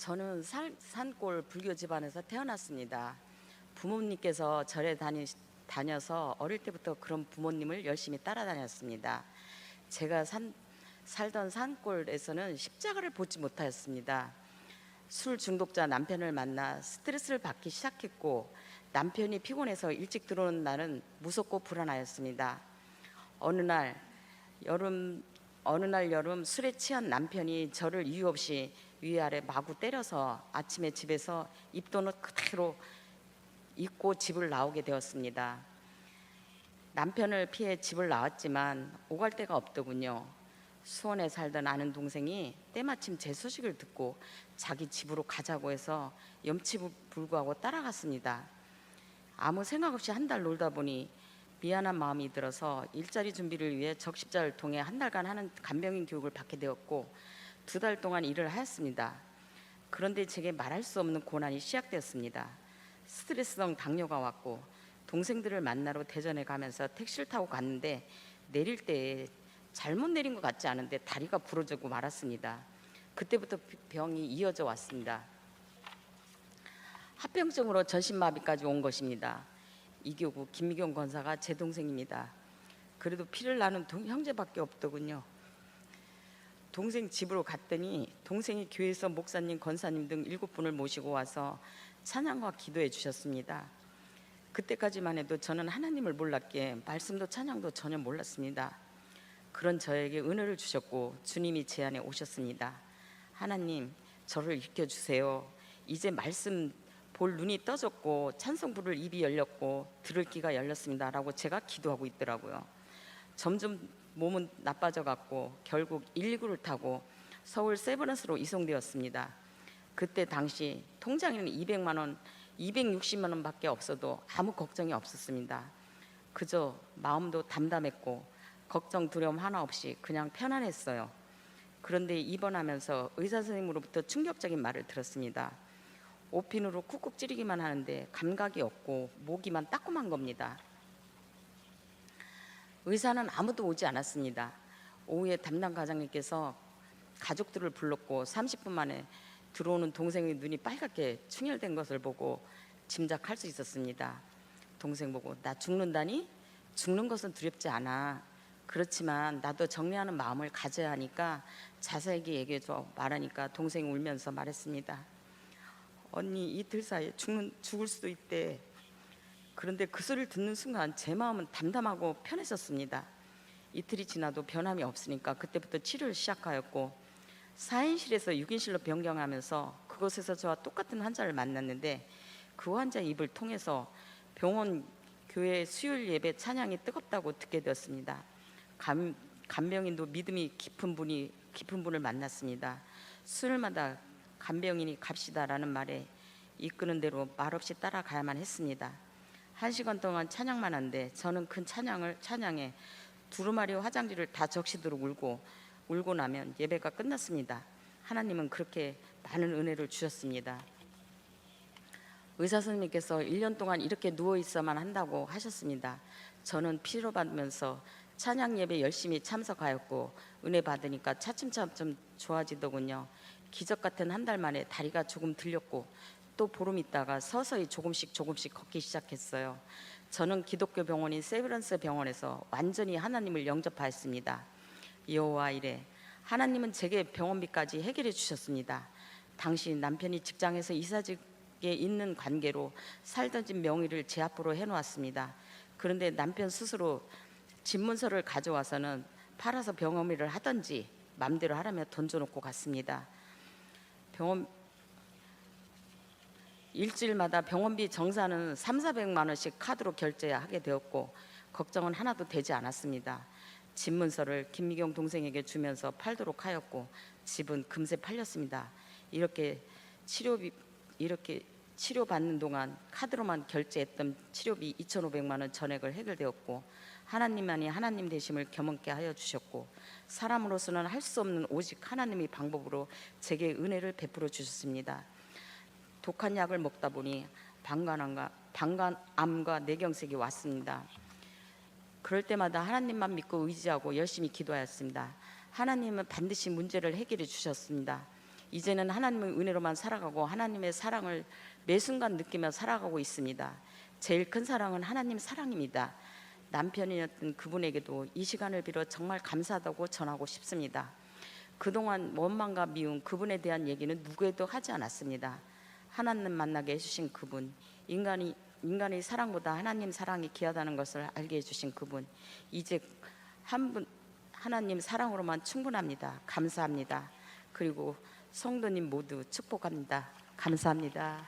저는 산골 불교 집안에서 태어났습니다. 부모님께서 절에 다녀서 어릴 때부터 그런 부모님을 열심히 따라다녔습니다. 제가 살던 산골에서는 십자가를 보지 못하였습니다. 술 중독자 남편을 만나 스트레스를 받기 시작했고, 남편이 피곤해서 일찍 들어오는 날은 무섭고 불안하였습니다. 어느 날 여름 어느 날 여름 술에 취한 남편이 저를 이유 없이 위아래 마구 때려서 아침에 집에서 입도는 그대로 잊고 집을 나오게 되었습니다. 남편을 피해 집을 나왔지만 오갈 데가 없더군요. 수원에 살던 아는 동생이 때마침 제 소식을 듣고 자기 집으로 가자고 해서 염치불구하고 따라갔습니다. 아무 생각 없이 한 달 놀다 보니 미안한 마음이 들어서 일자리 준비를 위해 적십자를 통해 한 달간 하는 간병인 교육을 받게 되었고, 2달 동안 일을 하였습니다. 그런데 제게 말할 수 없는 고난이 시작되었습니다. 스트레스성 당뇨가 왔고, 동생들을 만나러 대전에 가면서 택시를 타고 갔는데 내릴 때 잘못 내린 것 같지 않은데 다리가 부러지고 말았습니다. 그때부터 병이 이어져 왔습니다. 합병증으로 전신마비까지 온 것입니다. 이교구 김미경 권사가 제 동생입니다. 그래도 피를 나는 형제밖에 없더군요. 동생 집으로 갔더니 동생이 교회에서 목사님, 권사님 등 7분을 모시고 와서 찬양과 기도해 주셨습니다. 그때까지만 해도 저는 하나님을 몰랐기에 말씀도 찬양도 전혀 몰랐습니다. 그런 저에게 은혜를 주셨고 주님이 제 안에 오셨습니다. 하나님, 저를 일으켜주세요. 이제 말씀 볼 눈이 떠졌고 찬송부를 입이 열렸고 들을 귀가 열렸습니다 라고 제가 기도하고 있더라고요. 점점 몸은 나빠져 갔고 결국 119를 타고 서울 세브란스로 이송되었습니다. 그때 당시 통장에는 200만 원, 260만 원밖에 없어도 아무 걱정이 없었습니다. 그저 마음도 담담했고 걱정 두려움 하나 없이 그냥 편안했어요. 그런데 입원하면서 의사 선생님으로부터 충격적인 말을 들었습니다. 오핀으로 쿡쿡 찌르기만 하는데 감각이 없고 모기만 따끔한 겁니다. 의사는 아무도 오지 않았습니다. 오후에 담당 과장님께서 가족들을 불렀고 30분 만에 들어오는 동생의 눈이 빨갛게 충혈된 것을 보고 짐작할 수 있었습니다. 동생 보고 나 죽는다니? 죽는 것은 두렵지 않아. 그렇지만 나도 정리하는 마음을 가져야 하니까 자세하게 얘기해줘 말하니까 동생이 울면서 말했습니다. 언니 이틀 사이에 죽을 수도 있대. 그런데 그 소리를 듣는 순간 제 마음은 담담하고 편해졌습니다. 이틀이 지나도 변함이 없으니까 그때부터 치료를 시작하였고 4인실에서 6인실로 변경하면서 그곳에서 저와 똑같은 환자를 만났는데 그 환자의 입을 통해서 병원 교회 수요일 예배 찬양이 뜨겁다고 듣게 되었습니다. 간병인도 믿음이 깊은 분을 만났습니다. 수요일마다 간병인이 갑시다라는 말에 이끄는 대로 말없이 따라가야만 했습니다. 1시간 동안 찬양만 한데 저는 큰 찬양에 두루마리 화장지를 다 적시도록 울고 나면 예배가 끝났습니다. 하나님은 그렇게 많은 은혜를 주셨습니다. 의사 선생님께서 1년 동안 이렇게 누워 있어만 한다고 하셨습니다. 저는 피로받으면서 찬양 예배 열심히 참석하였고 은혜 받으니까 차츰차츰 좋아지더군요. 기적 같은 한 달 만에 다리가 조금 들렸고 또 보름 있다가 서서히 조금씩 걷기 시작했어요. 저는 기독교 병원인 세브란스 병원에서 완전히 하나님을 영접하였습니다. 여호와 이레, 하나님은 제게 병원비까지 해결해 주셨습니다. 당시 남편이 직장에서 이사직에 있는 관계로 살던 집 명의를 제 앞으로 해놓았습니다. 그런데 남편 스스로 집문서를 가져와서는 팔아서 병원비를 하든지 맘대로 하라며 던져놓고 갔습니다. 일주일마다 병원비 정산은 300~400만 원씩 카드로 결제하게 되었고 걱정은 하나도 되지 않았습니다. 집문서를 김미경 동생에게 주면서 팔도록 하였고 집은 금세 팔렸습니다. 이렇게 치료받는 동안 카드로만 결제했던 치료비 2,500만 원 전액을 해결되었고 하나님만이 하나님 되심을 겸허케 하여 주셨고 사람으로서는 할 수 없는 오직 하나님의 방법으로 제게 은혜를 베풀어 주셨습니다. 독한 약을 먹다 보니 방광암과 뇌경색이 왔습니다. 그럴 때마다 하나님만 믿고 의지하고 열심히 기도하였습니다. 하나님은 반드시 문제를 해결해 주셨습니다. 이제는 하나님의 은혜로만 살아가고 하나님의 사랑을 매 순간 느끼며 살아가고 있습니다. 제일 큰 사랑은 하나님 사랑입니다. 남편이었던 그분에게도 이 시간을 빌어 정말 감사하다고 전하고 싶습니다. 그동안 원망과 미움, 그분에 대한 얘기는 누구에도 하지 않았습니다. 하나님 만나게 해주신 그분, 인간의 사랑보다 하나님 사랑이 귀하다는 것을 알게 해주신 그분, 이제 하나님 사랑으로만 충분합니다. 감사합니다. 그리고 성도님 모두 축복합니다. 감사합니다.